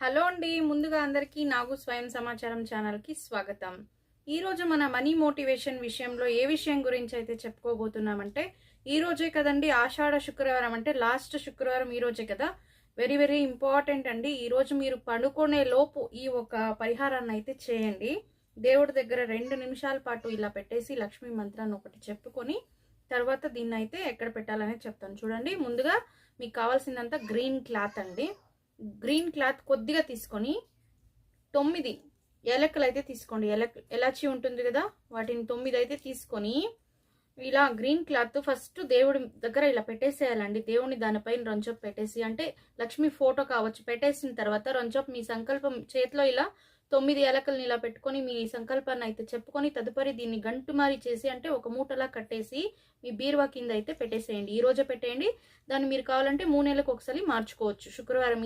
Hello అండి, ముందుగా అందరికీ నాగు స్వయం సమాచారం ఛానల్కి స్వాగతం. ఈరోజు మన మనీ మోటివేషన్ విషయంలో ఏ విషయం గురించి అయితే చెప్పుకోబోతున్నామంటే, ఈ రోజే కదండి ఆషాఢ శుక్రవారం, అంటే లాస్ట్ శుక్రవారం ఈ రోజే కదా. వెరీ వెరీ ఇంపార్టెంట్ అండి. ఈరోజు మీరు పడుకునే లోపు ఈ ఒక పరిహారాన్ని అయితే చేయండి. దేవుడి దగ్గర 2 నిమిషాల పాటు ఇలా పెట్టేసి లక్ష్మీ మంత్రాన్ని ఒకటి చెప్పుకొని తర్వాత దీన్ని అయితే ఎక్కడ పెట్టాలనేది చెప్తాను. చూడండి, ముందుగా మీకు కావాల్సిందంతా గ్రీన్ క్లాత్ అండి. గ్రీన్ క్లాత్ కొద్దిగా తీసుకొని 9 ఏలక్కలు అయితే తీసుకోండి. ఎలాచి ఉంటుంది కదా, వాటిని 9 అయితే తీసుకొని ఇలా గ్రీన్ క్లాత్ ఫస్ట్ దేవుడి దగ్గర ఇలా పెట్టేసేయాలండి. దేవుని దానిపైన రొంచొప్ పెట్టేసి, అంటే లక్ష్మి ఫోటో కావచ్చు, పెట్టేసిన తర్వాత రొంచొప్ మీ సంకల్పం చేతిలో ఇలా 9 ఏలకల్ని ఇలా పెట్టుకొని మీ సంకల్పాన్ని అయితే చెప్పుకొని తదుపరి దీన్ని గంటుమారి చేసి, అంటే ఒక మూటలా కట్టేసి మీ బీరువా కింద అయితే పెట్టేసేయండి. ఈ రోజే పెట్టేయండి. దాన్ని మీరు కావాలంటే 3 నెలలకు ఒకసారి మార్చుకోవచ్చు. శుక్రవారం